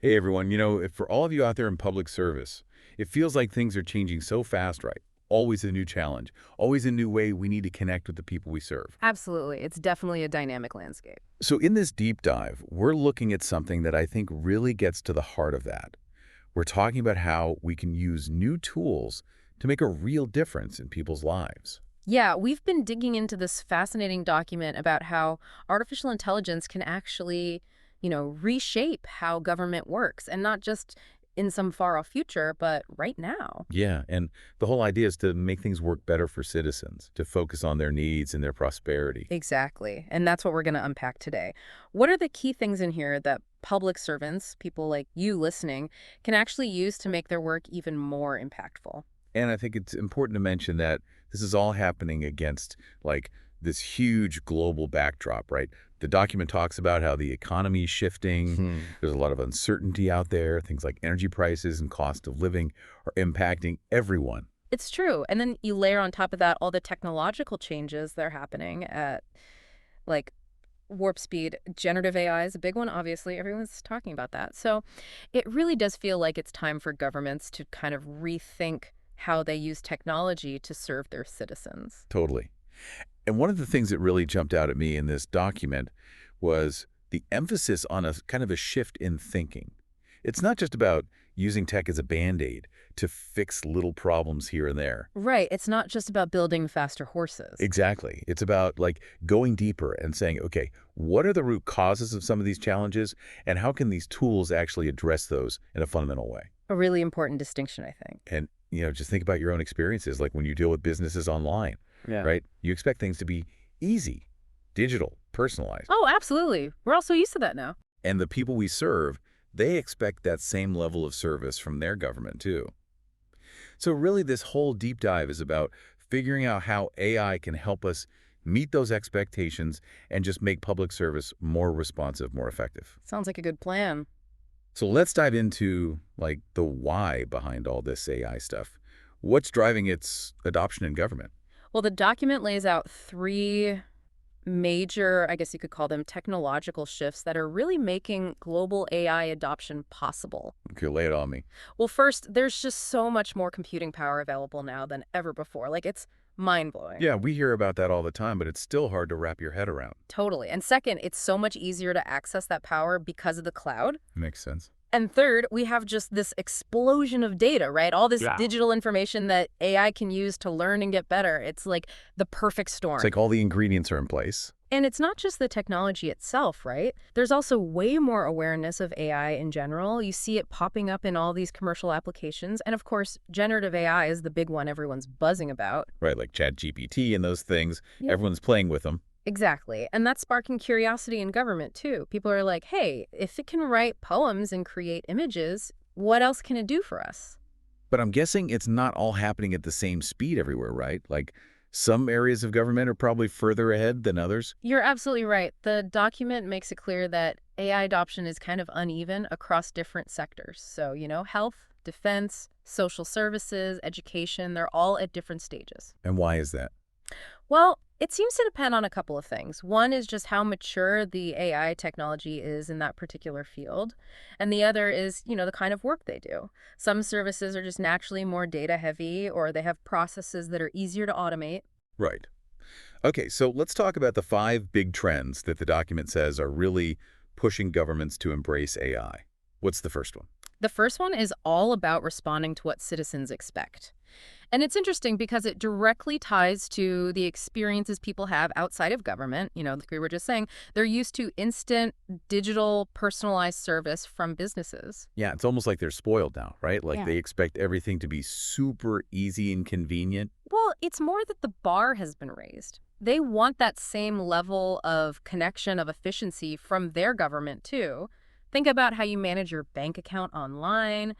Hey everyone, for all of you out there in public service, it feels like things are changing so fast, right? Always a new challenge, always a new way we need to connect with the people we serve. Absolutely. It's definitely a dynamic landscape. So in this deep dive, we're looking at something that I think really gets to the heart of that. We're talking about how we can use new tools to make a real difference in people's lives. Yeah, we've been digging into this fascinating document about how artificial intelligence can actually, reshape how government works, and not just in some far off future, but right now. Yeah, and the whole idea is to make things work better for citizens, to focus on their needs and their prosperity. Exactly. And that's what we're going to unpack today. What are the key things in here that public servants, people like you listening, can actually use to make their work even more impactful? And I think it's important to mention that this is all happening against like this huge global backdrop, right? The document talks about how the economy is shifting. Hmm. There's a lot of uncertainty out there. Things like energy prices and cost of living are impacting everyone. It's true. And then you layer on top of that all the technological changes that are happening at like warp speed. Generative AI is a big one, obviously. Everyone's talking about that. So it really does feel like it's time for governments to kind of rethink how they use technology to serve their citizens. Totally. And one of the things that really jumped out at me in this document was the emphasis on a kind of a shift in thinking. It's not just about using tech as a band-aid to fix little problems here and there. Right. It's not just about building faster horses. Exactly. It's about like going deeper and saying, okay, what are the root causes of some of these challenges and how can these tools actually address those in a fundamental way? A really important distinction, I think. And, just think about your own experiences, like when you deal with businesses online, Yeah. right? You expect things to be easy, digital, personalized. Oh, absolutely. We're all so used to that now. And the people we serve, they expect that same level of service from their government too. So really this whole deep dive is about figuring out how AI can help us meet those expectations and just make public service more responsive, more effective. Sounds like a good plan. So let's dive into like the why behind all this AI stuff. What's driving its adoption in government? Well, the document lays out three major, I guess you could call them technological shifts that are really making global AI adoption possible. Okay, lay it on me. Well, first, there's just so much more computing power available now than ever before. Like, it's mind-blowing. Yeah, we hear about that all the time, but it's still hard to wrap your head around. Totally. And second, it's so much easier to access that power because of the cloud. Makes sense. And third, we have just this explosion of data, right? All this digital information that AI can use to learn and get better. It's like the perfect storm. It's like all the ingredients are in place. And it's not just the technology itself, right? There's also way more awareness of AI in general. You see it popping up in all these commercial applications. And of course, generative AI is the big one everyone's buzzing about. Right, like ChatGPT and those things. Yep. Everyone's playing with them. Exactly. And that's sparking curiosity in government, too. People are like, hey, if it can write poems and create images, what else can it do for us? But I'm guessing it's not all happening at the same speed everywhere, right? Like some areas of government are probably further ahead than others. You're absolutely right. The document makes it clear that AI adoption is kind of uneven across different sectors. So, health, defense, social services, education, they're all at different stages. And why is that? Well, it seems to depend on a couple of things. One is just how mature the AI technology is in that particular field. And the other is, the kind of work they do. Some services are just naturally more data heavy, or they have processes that are easier to automate. Right. Okay, so let's talk about the 5 big trends that the document says are really pushing governments to embrace AI. What's the first one? The first one is all about responding to what citizens expect. And it's interesting because it directly ties to the experiences people have outside of government. Like we were just saying, they're used to instant, digital, personalized service from businesses. Yeah, it's almost like they're spoiled now, right? Like Yeah. they expect everything to be super easy and convenient. Well, it's more that the bar has been raised. They want that same level of connection, of efficiency from their government, too. Think about how you manage your bank account online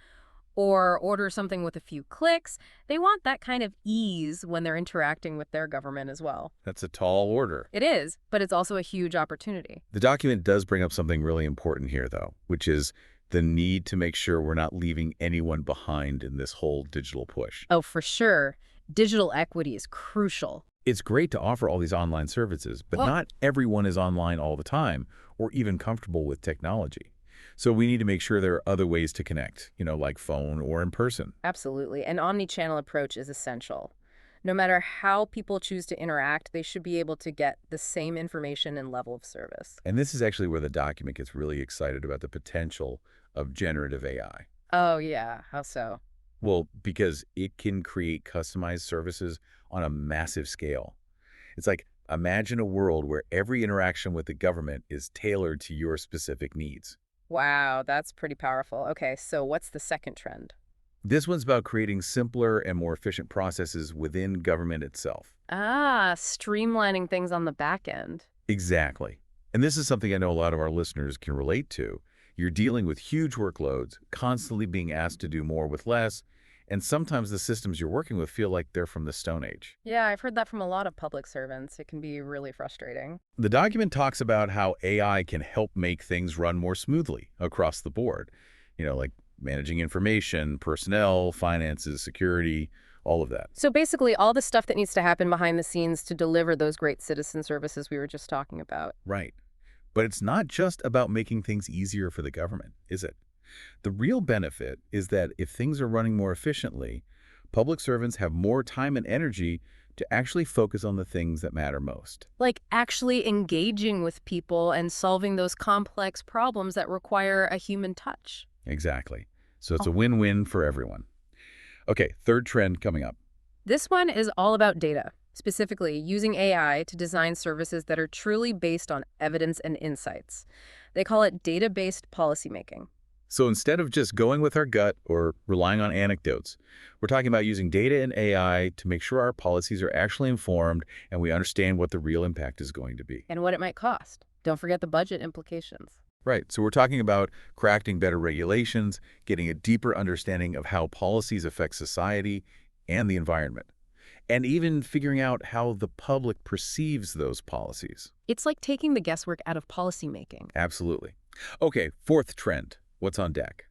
or order something with a few clicks. They want that kind of ease when they're interacting with their government as well. That's a tall order. It is, but it's also a huge opportunity. The document does bring up something really important here, though, which is the need to make sure we're not leaving anyone behind in this whole digital push. Oh, for sure. Digital equity is crucial. It's great to offer all these online services, but Well- not everyone is online all the time or even comfortable with technology. So we need to make sure there are other ways to connect, like phone or in person. Absolutely. An omni-channel approach is essential. No matter how people choose to interact, they should be able to get the same information and level of service. And this is actually where the document gets really excited about the potential of generative AI. Oh, yeah. How so? Well, because it can create customized services on a massive scale. It's like, imagine a world where every interaction with the government is tailored to your specific needs. Wow, that's pretty powerful. Okay, so what's the second trend? This one's about creating simpler and more efficient processes within government itself. Ah, streamlining things on the back end. Exactly. And this is something I know a lot of our listeners can relate to. You're dealing with huge workloads, constantly being asked to do more with less, and sometimes the systems you're working with feel like they're from the Stone Age. Yeah, I've heard that from a lot of public servants. It can be really frustrating. The document talks about how AI can help make things run more smoothly across the board, like managing information, personnel, finances, security, all of that. So basically, all the stuff that needs to happen behind the scenes to deliver those great citizen services we were just talking about. Right. But it's not just about making things easier for the government, is it? The real benefit is that if things are running more efficiently, public servants have more time and energy to actually focus on the things that matter most. Like actually engaging with people and solving those complex problems that require a human touch. Exactly. So it's a win-win for everyone. Okay, third trend coming up. This one is all about data, specifically using AI to design services that are truly based on evidence and insights. They call it data-based policymaking. So instead of just going with our gut or relying on anecdotes, we're talking about using data and AI to make sure our policies are actually informed and we understand what the real impact is going to be. And what it might cost. Don't forget the budget implications. Right. So we're talking about crafting better regulations, getting a deeper understanding of how policies affect society and the environment, and even figuring out how the public perceives those policies. It's like taking the guesswork out of policymaking. Absolutely. Okay, fourth trend. What's on deck?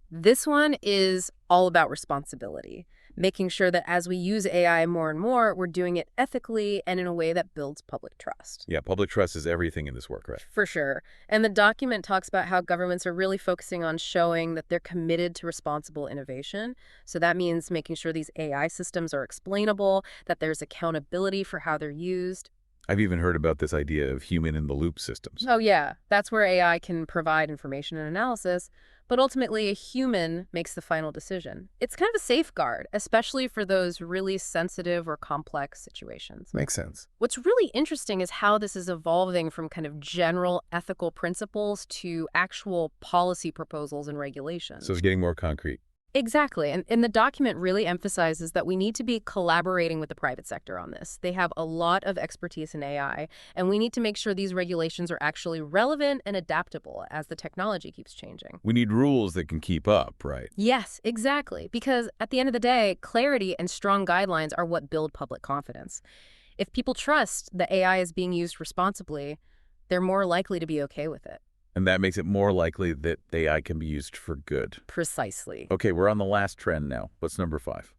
This one is all about responsibility, making sure that as we use AI more and more, we're doing it ethically and in a way that builds public trust. Yeah, public trust is everything in this work, right? For sure. And the document talks about how governments are really focusing on showing that they're committed to responsible innovation. So that means making sure these AI systems are explainable, that there's accountability for how they're used. I've even heard about this idea of human-in-the-loop systems. Oh, yeah. That's where AI can provide information and analysis, but ultimately a human makes the final decision. It's kind of a safeguard, especially for those really sensitive or complex situations. Makes sense. What's really interesting is how this is evolving from kind of general ethical principles to actual policy proposals and regulations. So it's getting more concrete. Exactly. And the document really emphasizes that we need to be collaborating with the private sector on this. They have a lot of expertise in AI, and we need to make sure these regulations are actually relevant and adaptable as the technology keeps changing. We need rules that can keep up, right? Yes, exactly. Because at the end of the day, clarity and strong guidelines are what build public confidence. If people trust that AI is being used responsibly, they're more likely to be okay with it. And that makes it more likely that AI can be used for good. Precisely. Okay, we're on the last trend now. What's number 5?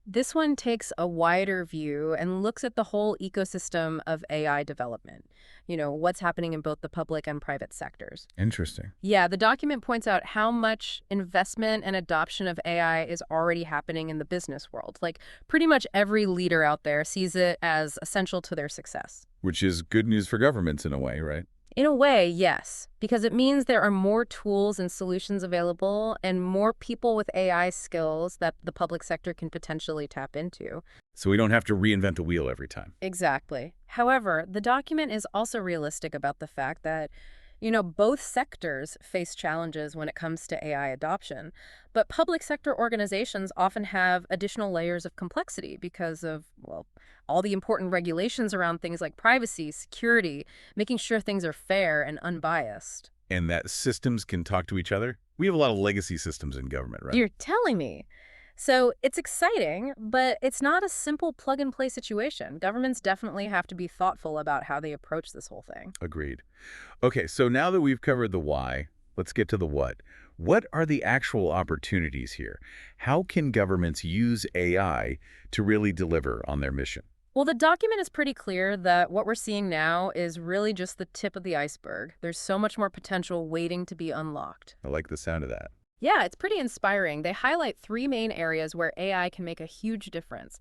This one takes a wider view and looks at the whole ecosystem of AI development. What's happening in both the public and private sectors. Interesting. Yeah, the document points out how much investment and adoption of AI is already happening in the business world. Like, pretty much every leader out there sees it as essential to their success. Which is good news for governments in a way, right? In a way, yes, because it means there are more tools and solutions available and more people with AI skills that the public sector can potentially tap into. So we don't have to reinvent the wheel every time. Exactly. However, the document is also realistic about the fact that, both sectors face challenges when it comes to AI adoption, but public sector organizations often have additional layers of complexity because of, all the important regulations around things like privacy, security, making sure things are fair and unbiased. And that systems can talk to each other? We have a lot of legacy systems in government, right? You're telling me. So it's exciting, but it's not a simple plug-and-play situation. Governments definitely have to be thoughtful about how they approach this whole thing. Agreed. Okay, so now that we've covered the why, let's get to the what. What are the actual opportunities here? How can governments use AI to really deliver on their mission? Well, the document is pretty clear that what we're seeing now is really just the tip of the iceberg. There's so much more potential waiting to be unlocked. I like the sound of that. Yeah, it's pretty inspiring. They highlight three main areas where AI can make a huge difference.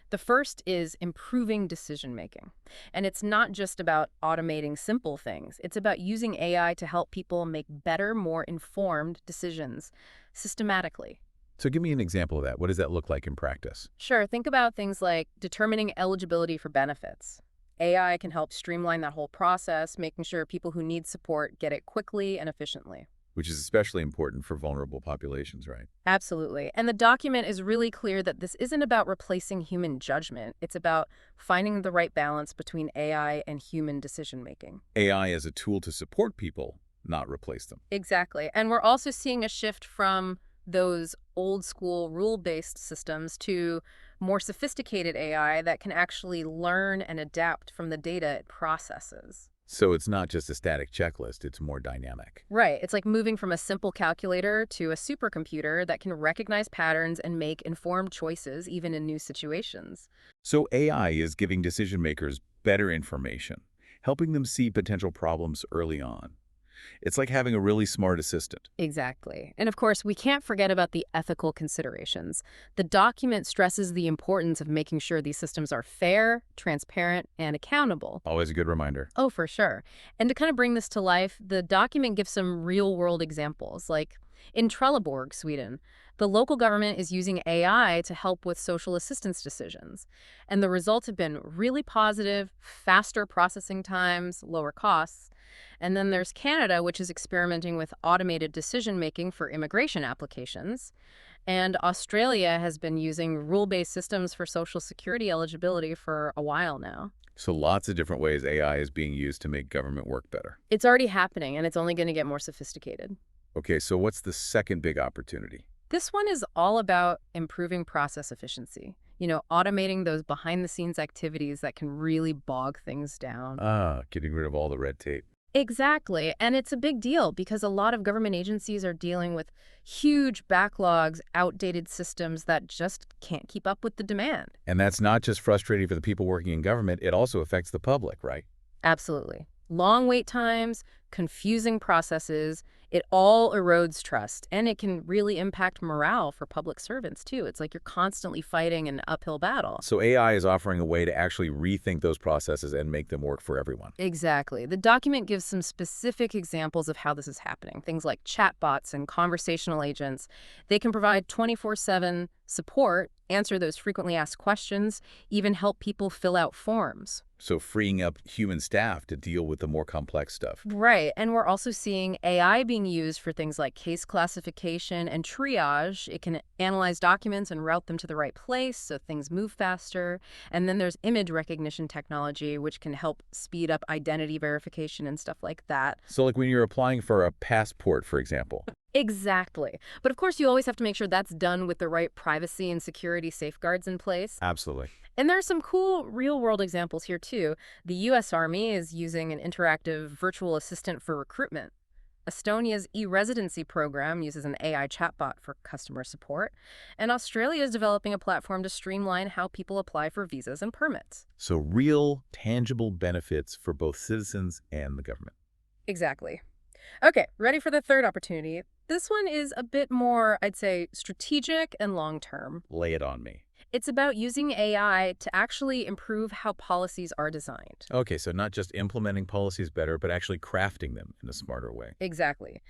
The first is improving decision making. And it's not just about automating simple things, it's about using AI to help people make better, more informed decisions systematically. So give me an example of that. What does that look like in practice? Sure, think about things like determining eligibility for benefits. AI can help streamline that whole process, making sure people who need support get it quickly and efficiently. Which is especially important for vulnerable populations, right? Absolutely. And the document is really clear that this isn't about replacing human judgment. It's about finding the right balance between AI and human decision making. AI as a tool to support people, not replace them. Exactly. And we're also seeing a shift from those old school rule-based systems to more sophisticated AI that can actually learn and adapt from the data it processes. So it's not just a static checklist, it's more dynamic. Right. It's like moving from a simple calculator to a supercomputer that can recognize patterns and make informed choices even in new situations. So AI is giving decision makers better information, helping them see potential problems early on. It's like having a really smart assistant. Exactly. And of course, we can't forget about the ethical considerations. The document stresses the importance of making sure these systems are fair, transparent, and accountable. Always a good reminder. Oh, for sure. And to kind of bring this to life, the document gives some real-world examples. Like in Trelleborg, Sweden, the local government is using AI to help with social assistance decisions. And the results have been really positive, faster processing times, lower costs. And then there's Canada, which is experimenting with automated decision-making for immigration applications. And Australia has been using rule-based systems for Social Security eligibility for a while now. So lots of different ways AI is being used to make government work better. It's already happening, and it's only going to get more sophisticated. Okay, so what's the second big opportunity? This one is all about improving process efficiency. Automating those behind-the-scenes activities that can really bog things down. Getting rid of all the red tape. Exactly. And it's a big deal because a lot of government agencies are dealing with huge backlogs, outdated systems that just can't keep up with the demand. And that's not just frustrating for the people working in government, it also affects the public, right? Absolutely. Long wait times, confusing processes, it all erodes trust, and it can really impact morale for public servants, too. It's like you're constantly fighting an uphill battle. So AI is offering a way to actually rethink those processes and make them work for everyone. Exactly. The document gives some specific examples of how this is happening. Things like chatbots and conversational agents. They can provide 24/7 support, answer those frequently asked questions, even help people fill out forms. So freeing up human staff to deal with the more complex stuff. Right. And we're also seeing AI being used for things like case classification and triage. It can analyze documents and route them to the right place so things move faster. And then there's image recognition technology, which can help speed up identity verification and stuff like that. So like when you're applying for a passport, for example. Exactly. But of course, you always have to make sure that's done with the right privacy and security safeguards in place. Absolutely. And there are some cool real-world examples here, too. The U.S. Army is using an interactive virtual assistant for recruitment. Estonia's e-residency program uses an AI chatbot for customer support. And Australia is developing a platform to streamline how people apply for visas and permits. So real, tangible benefits for both citizens and the government. Exactly. Okay, ready for the third opportunity. This one is a bit more, I'd say, strategic and long-term. Lay it on me. It's about using AI to actually improve how policies are designed. Okay, so not just implementing policies better, but actually crafting them in a smarter way. Exactly.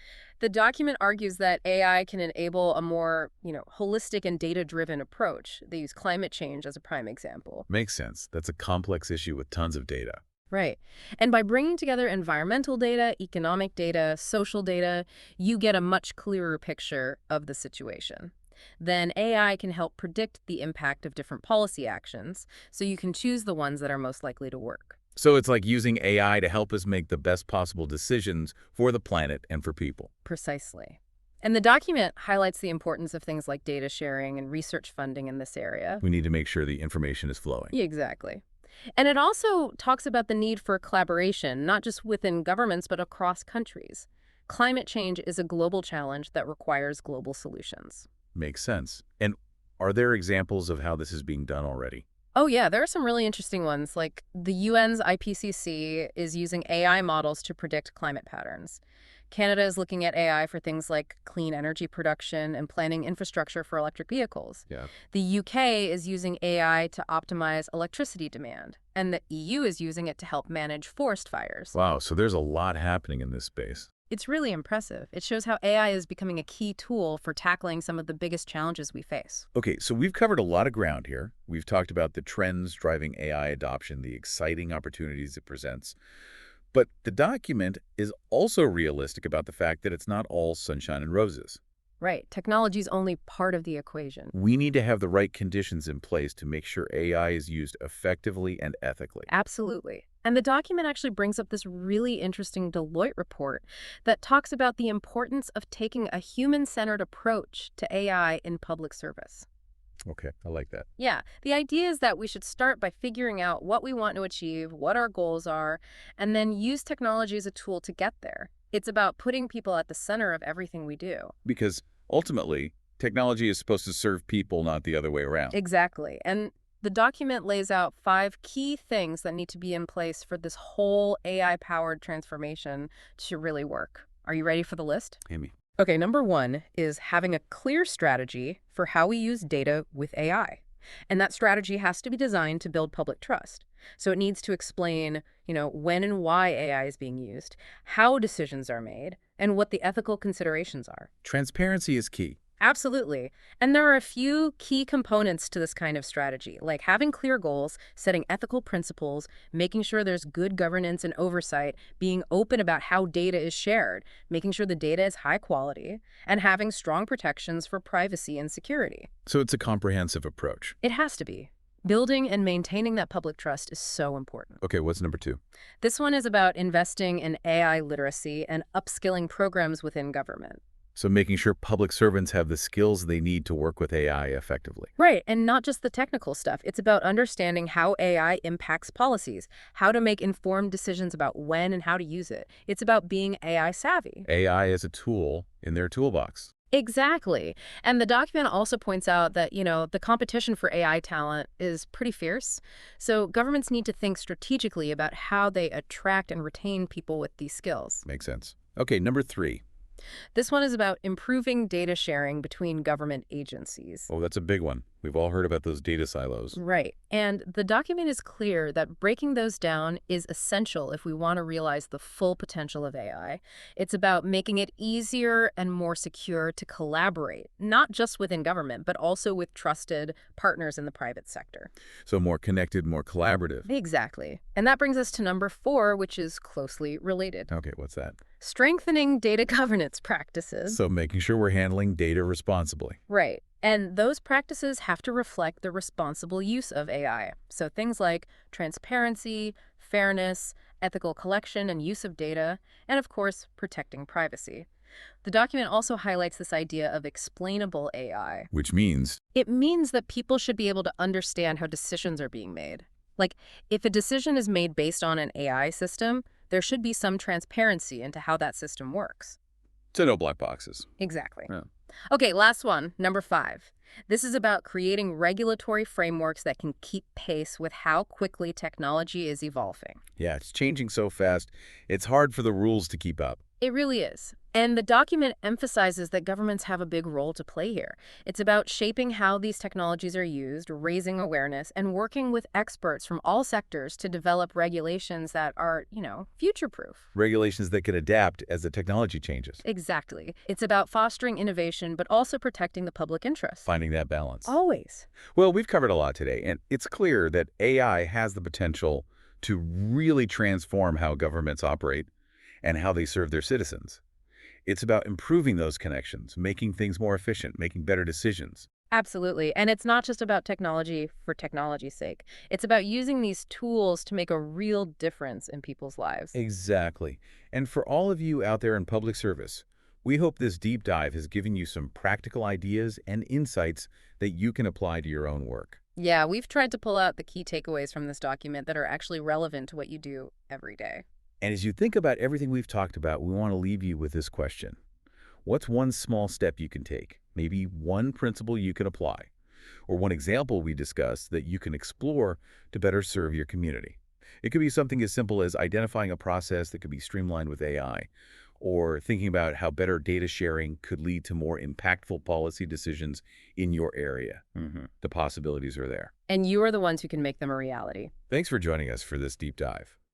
The document argues that AI can enable a more, holistic and data-driven approach. They use climate change as a prime example. Makes sense. That's a complex issue with tons of data. Right. And by bringing together environmental data, economic data, social data, you get a much clearer picture of the situation. Then AI can help predict the impact of different policy actions, so you can choose the ones that are most likely to work. So it's like using AI to help us make the best possible decisions for the planet and for people. Precisely. And the document highlights the importance of things like data sharing and research funding in this area. We need to make sure the information is flowing. Exactly. And it also talks about the need for collaboration, not just within governments, but across countries. Climate change is a global challenge that requires global solutions. Makes sense. And are there examples of how this is being done already? Oh, yeah, there are some really interesting ones. Like the UN's IPCC is using AI models to predict climate patterns. Canada is looking at AI for things like clean energy production and planning infrastructure for electric vehicles. Yeah. The UK is using AI to optimize electricity demand, and the EU is using it to help manage forest fires. Wow, so there's a lot happening in this space. It's really impressive. It shows how AI is becoming a key tool for tackling some of the biggest challenges we face. Okay, so we've covered a lot of ground here. We've talked about the trends driving AI adoption, the exciting opportunities it presents. But the document is also realistic about the fact that it's not all sunshine and roses. Right. Technology is only part of the equation. We need to have the right conditions in place to make sure AI is used effectively and ethically. Absolutely. And the document actually brings up this really interesting Deloitte report that talks about the importance of taking a human-centered approach to AI in public service. Okay, I like that. Yeah, the idea is that we should start by figuring out what we want to achieve, what our goals are, and then use technology as a tool to get there. It's about putting people at the center of everything we do. Because ultimately, technology is supposed to serve people, not the other way around. Exactly. And the document lays out 5 key things that need to be in place for this whole AI-powered transformation to really work. Are you ready for the list? Amy. Okay, number 1 is having a clear strategy for how we use data with AI. And that strategy has to be designed to build public trust. So it needs to explain, when and why AI is being used, how decisions are made, and what the ethical considerations are. Transparency is key. Absolutely. And there are a few key components to this kind of strategy, like having clear goals, setting ethical principles, making sure there's good governance and oversight, being open about how data is shared, making sure the data is high quality, and having strong protections for privacy and security. So it's a comprehensive approach. It has to be. Building and maintaining that public trust is so important. Okay, what's number 2? This one is about investing in AI literacy and upskilling programs within government. So making sure public servants have the skills they need to work with AI effectively. Right, and not just the technical stuff. It's about understanding how AI impacts policies, how to make informed decisions about when and how to use it. It's about being AI savvy. AI as a tool in their toolbox. Exactly. And the document also points out that, the competition for AI talent is pretty fierce. So governments need to think strategically about how they attract and retain people with these skills. Makes sense. Okay, number 3. This one is about improving data sharing between government agencies. Oh, that's a big one. We've all heard about those data silos. Right. And the document is clear that breaking those down is essential if we want to realize the full potential of AI. It's about making it easier and more secure to collaborate, not just within government, but also with trusted partners in the private sector. So more connected, more collaborative. Exactly. And that brings us to number 4, which is closely related. Okay, what's that? Strengthening data governance practices. So making sure we're handling data responsibly. Right. And those practices have to reflect the responsible use of AI. So things like transparency, fairness, ethical collection and use of data, and of course, protecting privacy. The document also highlights this idea of explainable AI. Which means? It means that people should be able to understand how decisions are being made. Like, if a decision is made based on an AI system, there should be some transparency into how that system works. So no black boxes. Exactly. Yeah. Okay, last one, number 5. This is about creating regulatory frameworks that can keep pace with how quickly technology is evolving. Yeah, it's changing so fast, it's hard for the rules to keep up. It really is. And the document emphasizes that governments have a big role to play here. It's about shaping how these technologies are used, raising awareness, and working with experts from all sectors to develop regulations that are, future-proof. Regulations that can adapt as the technology changes. Exactly. It's about fostering innovation, but also protecting the public interest. Finding that balance. Always. Well, we've covered a lot today, and it's clear that AI has the potential to really transform how governments operate and how they serve their citizens. It's about improving those connections, making things more efficient, making better decisions. Absolutely. And it's not just about technology for technology's sake. It's about using these tools to make a real difference in people's lives. Exactly. And for all of you out there in public service, we hope this deep dive has given you some practical ideas and insights that you can apply to your own work. Yeah, we've tried to pull out the key takeaways from this document that are actually relevant to what you do every day. And as you think about everything we've talked about, we want to leave you with this question. What's one small step you can take? Maybe one principle you can apply or one example we discussed that you can explore to better serve your community. It could be something as simple as identifying a process that could be streamlined with AI, or thinking about how better data sharing could lead to more impactful policy decisions in your area. The possibilities are there. And you are the ones who can make them a reality. Thanks for joining us for this deep dive.